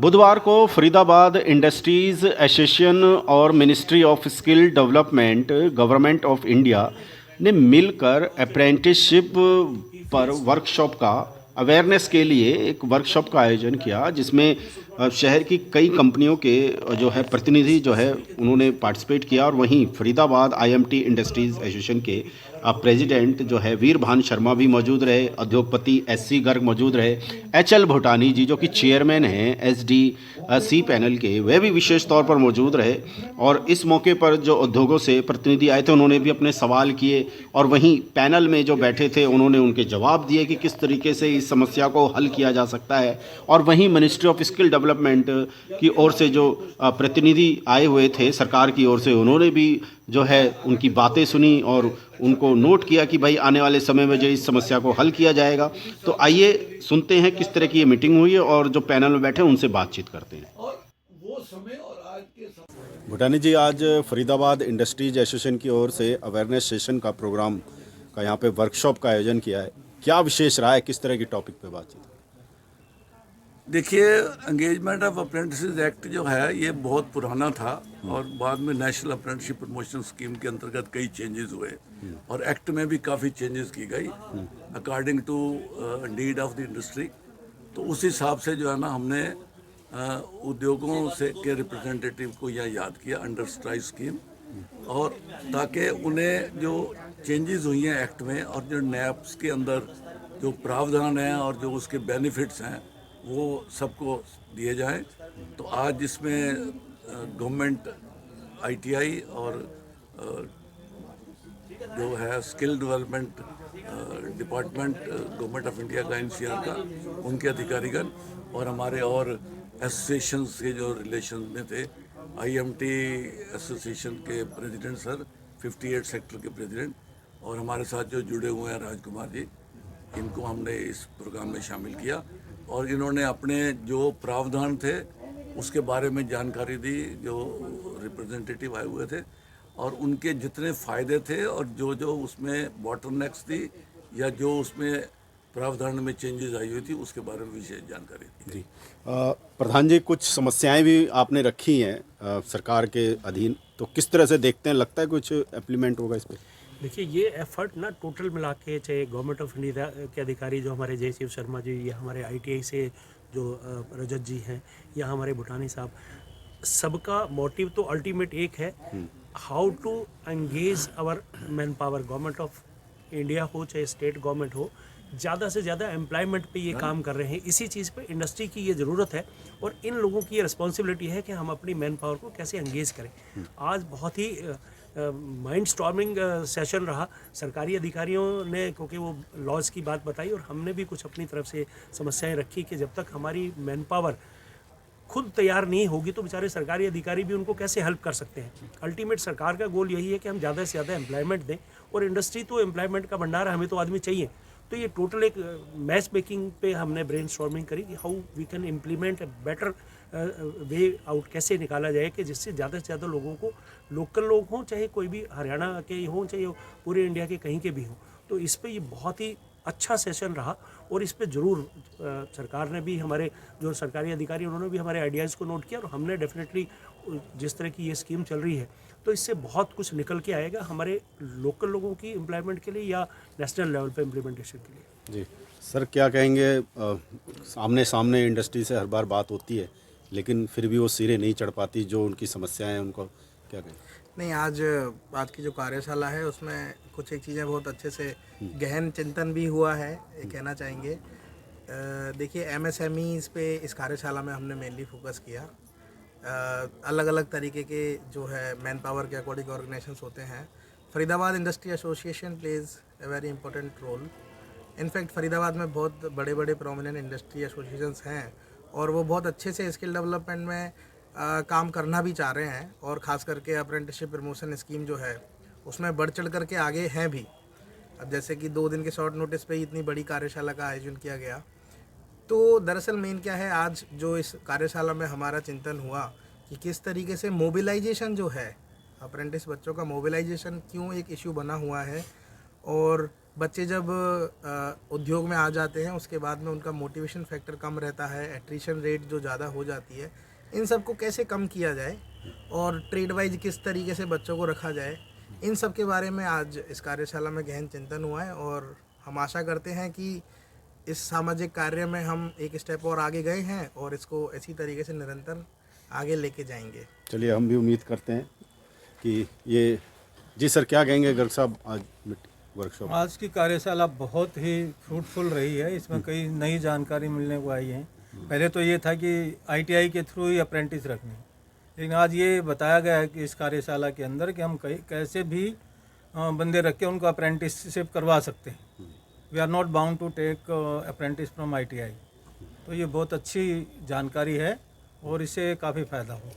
बुधवार को Faridabad industries association और ministry of skill development government of India ने मिलकर अप्रेंटिसशिप पर वर्कशॉप का अवेयरनेस के लिए एक वर्कशॉप का आयोजन किया, जिसमें शहर की कई कंपनियों के जो है प्रतिनिधि जो है उन्होंने पार्टिसिपेट किया। और वहीं फरीदाबाद आईएमटी इंडस्ट्रीज एसोसिएशन के प्रेसिडेंट जो है वीरभान शर्मा भी मौजूद रहे, उद्योगपति एससी गर्ग मौजूद रहे, एचएल भूटानी जी जो कि चेयरमैन हैं एसडीसी पैनल के, वे भी विशेष तौर पर मौजूद रहे। और इस मौके पर जो उद्योगों से प्रतिनिधि आए थे उन्होंने भी अपने सवाल किए, और वहीं पैनल में जो बैठे थे उन्होंने उनके जवाब दिए कि किस तरीके से इस समस्या को हल किया जा सकता है। और वहीं मिनिस्ट्री ऑफ स्किल डेवलपमेंट की ओर से जो प्रतिनिधि आए हुए थे सरकार की ओर से, उन्होंने भी जो है उनकी बातें सुनी और उनको नोट किया कि भाई आने वाले समय में जो इस समस्या को हल किया जाएगा। तो आइए सुनते हैं किस तरह की ये मीटिंग हुई है और जो पैनल में बैठे उनसे बातचीत करते हैं। और वो समय और आज के समय भूटानी जी, आज फरीदाबाद इंडस्ट्रीज एसोसिएशन की ओर से अवेयरनेस सेशन का प्रोग्राम का यहाँ पे वर्कशॉप का आयोजन किया है, क्या विशेष रहा है, किस तरह की टॉपिक पे बातचीत? देखिए, एंगेजमेंट ऑफ अप्रेंटिसेस एक्ट जो है ये बहुत पुराना था और बाद में नेशनल अप्रेंटिसशिप प्रमोशन स्कीम के अंतर्गत कई चेंजेस हुए और एक्ट में भी काफ़ी चेंजेस की गई according to need of the industry. तो उस हिसाब से जो है ना हमने उद्योगों से के रिप्रेजेंटेटिव को यहाँ याद किया अंडर स्ट्राइक स्कीम, और ताकि उन्हें जो चेंजेस हुई हैं एक्ट में और जो नैप्स के अंदर जो प्रावधान हैं और जो उसके बेनिफिट्स हैं वो सबको दिए जाएं। तो आज इसमें गवर्नमेंट आईटीआई और जो है skill development department government of India का एनसीआर का उनके अधिकारीगण और हमारे और एसोसिएशन के जो रिलेशन में थे, आईएमटी एसोसिएशन के प्रेसिडेंट सर, 58 सेक्टर के प्रेसिडेंट, और हमारे साथ जो जुड़े हुए हैं राजकुमार जी, इनको हमने इस प्रोग्राम में शामिल किया और इन्होंने अपने जो प्रावधान थे उसके बारे में जानकारी दी जो रिप्रेजेंटेटिव आए हुए थे, और उनके जितने फ़ायदे थे और जो जो उसमें बॉटलनेक्स थी या जो उसमें प्रावधान में चेंजेस आई हुई थी उसके बारे में विशेष जानकारी दी जी प्रधान जी, कुछ समस्याएं भी आपने रखी हैं सरकार के अधीन, तो किस तरह से देखते हैं, लगता है कुछ इम्प्लीमेंट होगा इस पर? देखिए, ये एफर्ट ना टोटल मिला के, चाहे गवर्नमेंट ऑफ इंडिया के अधिकारी जो हमारे जय शिव शर्मा जी या हमारे आईटीआई से जो रजत जी हैं या हमारे भूटानी साहब, सबका मोटिव तो अल्टीमेट एक है, how to engage our man power. Government of India हो चाहे स्टेट गवर्नमेंट हो, ज़्यादा से ज़्यादा एम्प्लॉयमेंट पे ये काम कर रहे हैं। इसी चीज़ पे इंडस्ट्री की ये ज़रूरत है और इन लोगों की ये रिस्पॉन्सिबिलिटी है कि हम अपनी मैन पावर को कैसे एंगेज करें। आज बहुत ही माइंड स्टॉर्मिंग सेशन रहा सरकारी अधिकारियों ने, क्योंकि वो लॉज की बात बताई और हमने भी कुछ अपनी तरफ से समस्याएं रखी कि जब तक हमारी मैन पावर खुद तैयार नहीं होगी तो बेचारे सरकारी अधिकारी भी उनको कैसे हेल्प कर सकते हैं। अल्टीमेट सरकार का गोल यही है कि हम ज़्यादा से ज़्यादा एम्प्लॉयमेंट दें, और इंडस्ट्री तो एम्प्लॉयमेंट का भंडार है, हमें तो आदमी चाहिए। तो ये टोटल एक मैच मेकिंग पे हमने ब्रेनस्टॉर्मिंग करी कि how we can implement a better way out, कैसे निकाला जाए कि जिससे ज़्यादा से ज़्यादा लोगों को, लोकल लोग हों चाहे कोई भी हरियाणा के हों चाहे पूरे इंडिया के कहीं के भी हों। तो इस पे ये बहुत ही अच्छा सेशन रहा और इस पे ज़रूर सरकार ने भी, हमारे जो सरकारी अधिकारी उन्होंने भी हमारे आइडियाज़ को नोट किया, और हमने डेफिनेटली जिस तरह की ये स्कीम चल रही है तो इससे बहुत कुछ निकल के आएगा हमारे लोकल लोगों की एम्प्लॉयमेंट के लिए या नेशनल लेवल पे इम्प्लीमेंटेशन के लिए। जी सर, क्या कहेंगे? आमने सामने इंडस्ट्री से हर बार बात होती है लेकिन फिर भी वो सिरे नहीं चढ़ पाती, जो उनकी समस्याएं हैं उनको क्या कहें? नहीं, आज की जो कार्यशाला है उसमें कुछ एक चीज़ें बहुत अच्छे से गहन चिंतन भी हुआ है, ये कहना चाहेंगे। देखिए, एमएसएमईज़ पे इस कार्यशाला में हमने मेनली फोकस किया। अलग अलग तरीके के जो है मैन पावर के अकॉर्डिंग ऑर्गेनाइजेशंस होते हैं। Faridabad industry association plays a very important role. In fact Faridabad में बहुत बड़े बड़े प्रोमिनेंट इंडस्ट्री एसोसिएशंस हैं और वो बहुत अच्छे से स्किल डेवलपमेंट में काम करना भी चाह रहे हैं, और ख़ास करके अप्रेंटिसशिप प्रमोशन स्कीम जो है उसमें बढ़ चढ़ करके आगे हैं भी। अब जैसे कि 2 दिन के शॉर्ट नोटिस पे ही इतनी बड़ी कार्यशाला का आयोजन किया गया। तो दरअसल मेन क्या है, आज जो इस कार्यशाला में हमारा चिंतन हुआ कि किस तरीके से मोबिलाइजेशन जो है, अप्रेंटिस बच्चों का मोबिलाइजेशन क्यों एक इशू बना हुआ है, और बच्चे जब उद्योग में आ जाते हैं उसके बाद में उनका मोटिवेशन फैक्टर कम रहता है, एट्रिशन रेट जो ज़्यादा हो जाती है, इन सब को कैसे कम किया जाए और ट्रेड वाइज किस तरीके से बच्चों को रखा जाए, इन सब के बारे में आज इस कार्यशाला में गहन चिंतन हुआ है। और हम आशा करते हैं कि इस सामाजिक कार्य में हम एक स्टेप और आगे गए हैं और इसको इसी तरीके से निरंतर आगे लेके जाएंगे। चलिए, हम भी उम्मीद करते हैं कि ये जी सर, क्या कहेंगे गर्ग साहब आज वर्कशॉप? आज की कार्यशाला बहुत ही फ्रूटफुल रही है। इसमें कई नई जानकारी मिलने को आई है। पहले तो ये था कि आईटीआई के थ्रू ही अप्रेंटिस रखनी, लेकिन आज ये बताया गया है कि इस कार्यशाला के अंदर कि हम कैसे भी बंदे रख के उनको अप्रेंटिसशिप करवा सकते हैं। We are not bound to take apprentice from ITI. तो ये बहुत अच्छी जानकारी है और इससे काफ़ी फ़ायदा हो।